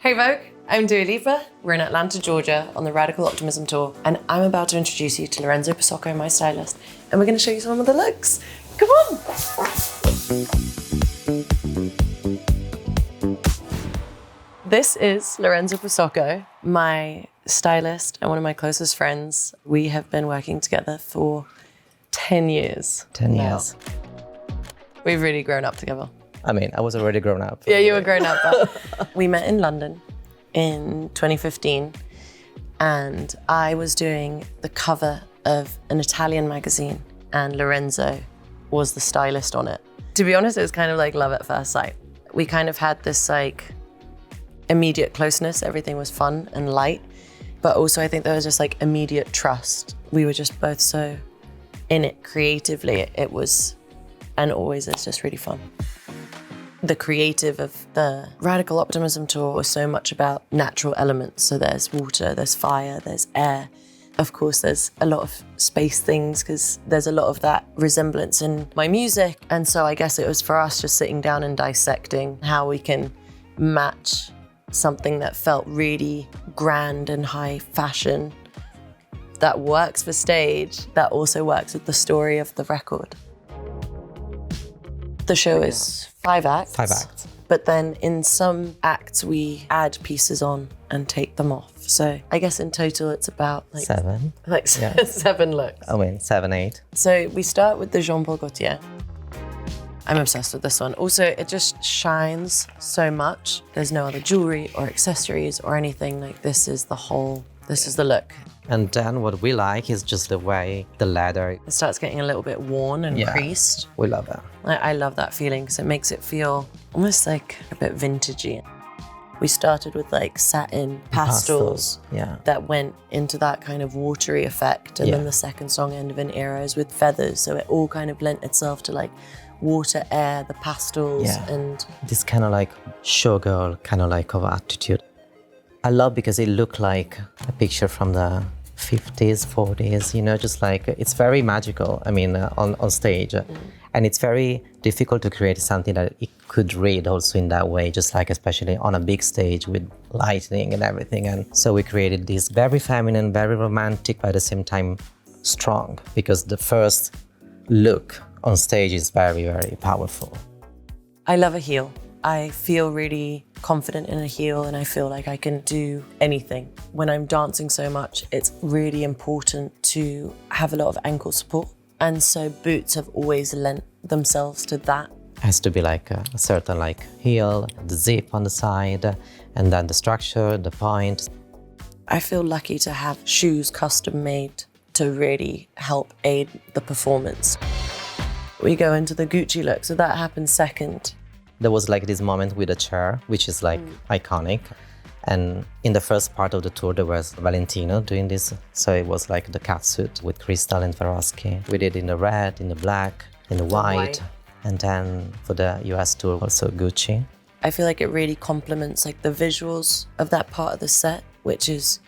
Hey Vogue, I'm Dua Lipa. We're in Atlanta, Georgia on the Radical Optimism tour, and I'm about to introduce you to Lorenzo Posocco, my stylist, and we're gonna show you some of the looks. Come on! This is Lorenzo Posocco, my stylist and one of my closest friends. We have been working together for 10 years. 10 now. years. We've really grown up together. I mean, I was already grown up. Yeah, you were grown up. But we met in London in 2015, and I was doing the cover of an Italian magazine, and Lorenzo was the stylist on it. To be honest, it was kind of like love at first sight. We kind of had this like immediate closeness. Everything was fun and light, but also I think there was just like immediate trust. We were just both so in it creatively. It was, and always is, just really fun. The creative of the Radical Optimism tour was so much about natural elements. So there's water, there's fire, there's air. Of course, there's a lot of space things because there's a lot of that resemblance in my music. And so I guess it was for us just sitting down and dissecting how we can match something that felt really grand and high fashion that works for stage, that also works with the story of the record. The show is 5 acts. 5 acts. But then in some acts we add pieces on and take them off. So I guess in total it's about like 7. Like Yeah. 7 looks. I mean, 7, 8. So we start with the Jean Paul Gaultier. I'm obsessed with this one. Also, it just shines so much. There's no other jewelry or accessories or anything. Like this is the look. And then what we like is just the way the leather. It starts getting a little bit worn and creased. We love it. I love that feeling because it makes it feel almost like a bit vintagey. We started with like satin pastels that went into that kind of watery effect. And then the second song, End of an Era, is with feathers. So it all kind of lent itself to like water, air, the pastels. And this kind of like showgirl kind of like of attitude. I love because it looked like a picture from the 50s, 40s, you know, just like it's very magical, I mean, on stage. And it's very difficult to create something that it could read also in that way, just like especially on a big stage with lighting and everything. And so we created this very feminine, very romantic, but at the same time strong, because the first look on stage is very, very powerful. I love a heel. I feel really confident in a heel and I feel like I can do anything. When I'm dancing so much, it's really important to have a lot of ankle support. And so boots have always lent themselves to that. It has to be like a certain like heel, the zip on the side, and then the structure, the point. I feel lucky to have shoes custom made to really help aid the performance. We go into the Gucci look, so that happens second. There was like this moment with a chair, which is like iconic. And in the first part of the tour, there was Valentino doing this. So it was like the catsuit with Crystal and Swarovski. We did in the red, in the black, in the white. And then for the US tour, also Gucci. I feel like it really complements like the visuals of that part of the set, which is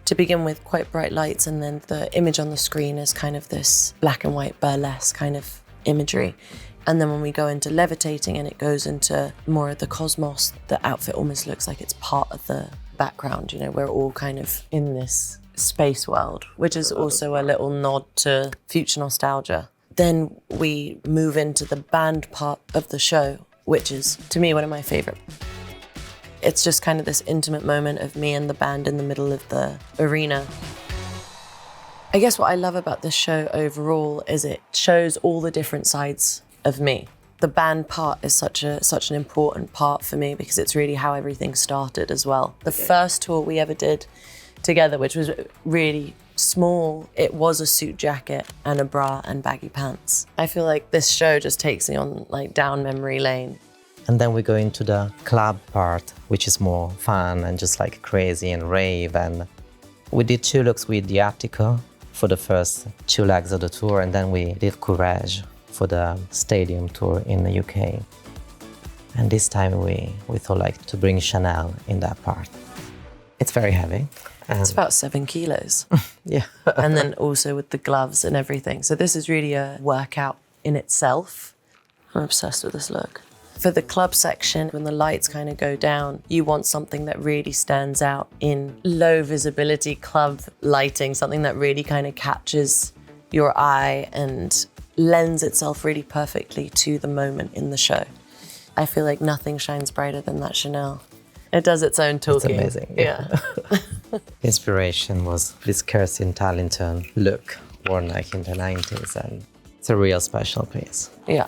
to begin with quite bright lights. And then the image on the screen is kind of this black and white burlesque kind of imagery. And then when we go into levitating and it goes into more of the cosmos, the outfit almost looks like it's part of the background. You know, we're all kind of in this space world, which is also a little nod to future nostalgia. Then we move into the band part of the show, which is, to me, one of my favorite. It's just kind of this intimate moment of me and the band in the middle of the arena. I guess what I love about this show overall is it shows all the different sides of me. The band part is such an important part for me because it's really how everything started as well. The first tour we ever did together, which was really small, it was a suit jacket and a bra and baggy pants. I feel like this show just takes me on like down memory lane. And then we go into the club part, which is more fun and just like crazy and rave. And we did 2 looks with the Attico for the first 2 legs of the tour, and then we did Courage for the stadium tour in the UK. And this time we thought like to bring Chanel in that part. It's very heavy. It's about 7 kilos. Yeah. And then also with the gloves and everything. So this is really a workout in itself. I'm obsessed with this look. For the club section, when the lights kind of go down, you want something that really stands out in low visibility club lighting, something that really kind of captures your eye and lends itself really perfectly to the moment in the show. I feel like nothing shines brighter than that Chanel. It does its own talking. It's amazing. Yeah. Inspiration was this Christy Turlington look worn like in the 90s, and it's a real special piece. Yeah.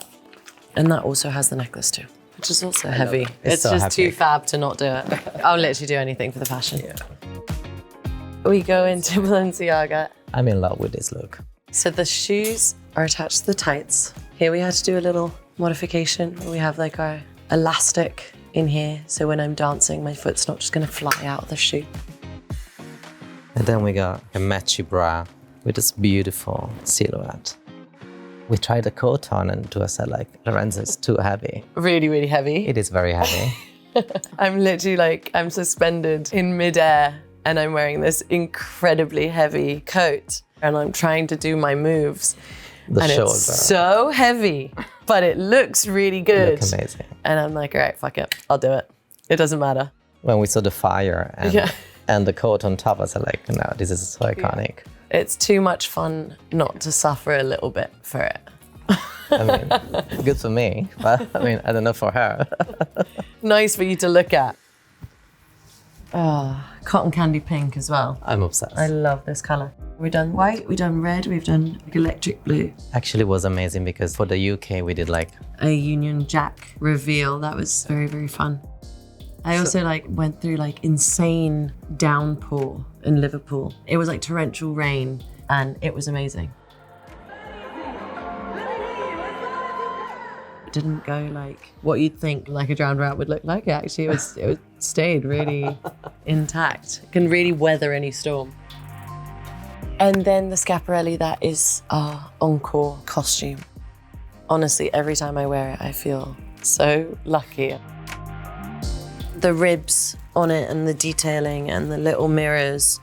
And that also has the necklace too, which is also heavy. It's so just heavy. too fab to not do it. I'll literally do anything for the fashion. Yeah. We go into Balenciaga. I'm in love with this look. So the shoes are attached to the tights. Here we had to do a little modification. We have like our elastic in here, so when I'm dancing, my foot's not just gonna fly out of the shoe. And then we got a matchy bra with this beautiful silhouette. We tried the coat on and Dua said like, Lorenzo, it's too heavy. Really, really heavy. It is very heavy. I'm literally like, I'm suspended in midair and I'm wearing this incredibly heavy coat and I'm trying to do my moves. The and shoulder. It's so heavy, but it looks really good. Look amazing. And I'm like, all right, fuck it, I'll do it. It doesn't matter. When we saw the fire and, Yeah. and the coat on top, I was like, no, this is so iconic. It's too much fun not to suffer a little bit for it. I mean, good for me, but I mean, I don't know for her. Nice for you to look at. Oh, cotton candy pink as well. I'm obsessed. I love this color. We've done white, we've done red, we've done like electric blue. Actually, it was amazing because for the UK, we did like A Union Jack reveal. That was very, very fun. I also like went through like insane downpour in Liverpool. It was like torrential rain and it was amazing. It didn't go like what you'd think like a drowned rat would look like. Actually, it stayed really intact. It can really weather any storm. And then the Schiaparelli, that is our encore costume. Honestly, every time I wear it, I feel so lucky. The ribs on it and the detailing and the little mirrors.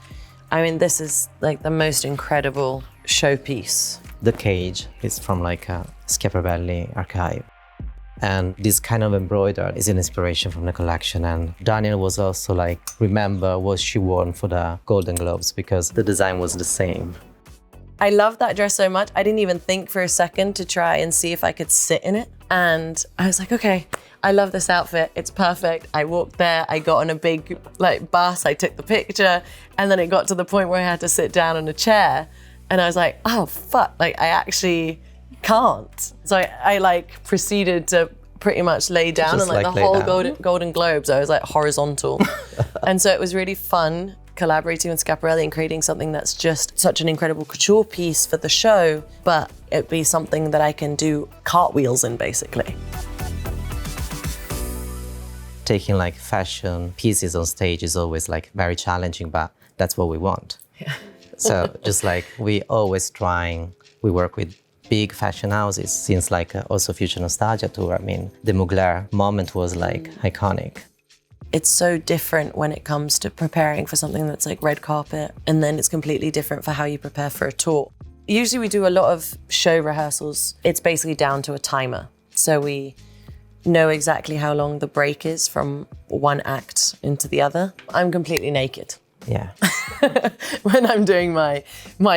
I mean, this is like the most incredible showpiece. the cage is from like a Schiaparelli archive. And this kind of embroidered is an inspiration from the collection. And Daniel was also like, remember what she wore for the Golden Globes because the design was the same. I love that dress so much. I didn't even think for a second to try and see if I could sit in it. And I was like, okay, I love this outfit. It's perfect. I walked there, I got on a big like bus, I took the picture, and then it got to the point where I had to sit down on a chair. And I was like, oh, fuck, like I actually can't. So I like proceeded to pretty much lay down Just and like like the lay whole down. Golden Globes, I was like horizontal. And so it was really fun collaborating with Schiaparelli and creating something that's just such an incredible couture piece for the show, but it'd be something that I can do cartwheels in, basically. Taking like fashion pieces on stage is always like very challenging, but that's what we want. Yeah. So just like we always trying, we work with big fashion houses since like also Future Nostalgia tour. I mean, the Mugler moment was like iconic. It's so different when it comes to preparing for something that's like red carpet, and then it's completely different for how you prepare for a tour. Usually we do a lot of show rehearsals. It's basically down to a timer. So we know exactly how long the break is from one act into the other. I'm completely naked. Yeah. When I'm doing my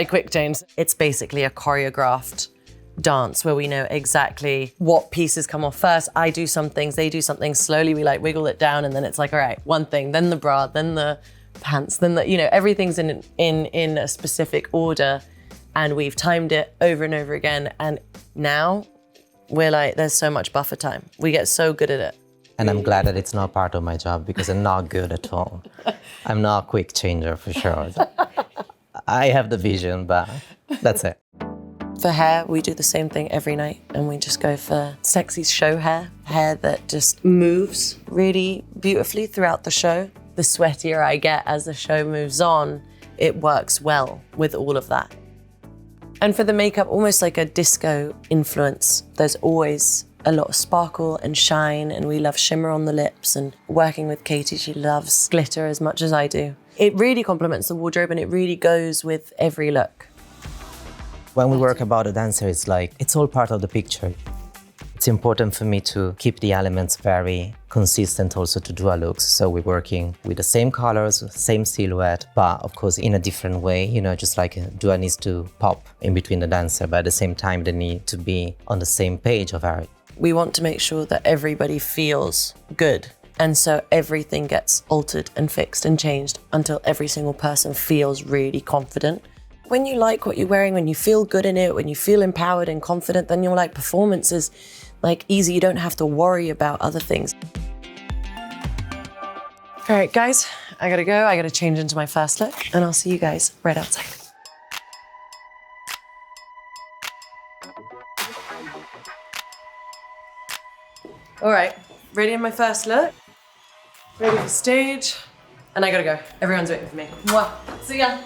quick change. It's basically a choreographed dance where we know exactly what pieces come off first. I do some things, they do something. Slowly we like wiggle it down, and then it's like, all right, one thing, then the bra, then the pants, then the, everything's in a specific order, and we've timed it over and over again. And now we're like, there's so much buffer time. We get so good at it. And I'm glad that it's not part of my job because I'm not good at all. I'm not a quick changer for sure. I have the vision, but that's it. For hair, we do the same thing every night, and we just go for sexy show hair that just moves really beautifully throughout the show. The sweatier I get as the show moves on, it works well with all of that. And for the makeup, almost like a disco influence. There's always a lot of sparkle and shine, and we love shimmer on the lips. And working with Katie, she loves glitter as much as I do. It really complements the wardrobe, and it really goes with every look. When we work about a dancer, it's like, it's all part of the picture. It's important for me to keep the elements very consistent also to Dua looks. So we're working with the same colors, same silhouette, but of course in a different way, you know, just like Dua needs to pop in between the dancer, but at the same time they need to be on the same page of art. We want to make sure that everybody feels good. And so everything gets altered and fixed and changed until every single person feels really confident. When you like what you're wearing, when you feel good in it, when you feel empowered and confident, then you're like, performance is like easy. You don't have to worry about other things. All right, guys, I gotta go. I gotta change into my first look and I'll see you guys right outside. All right, ready in my first look. Ready for stage. And I gotta go. Everyone's waiting for me. Mwah. See ya.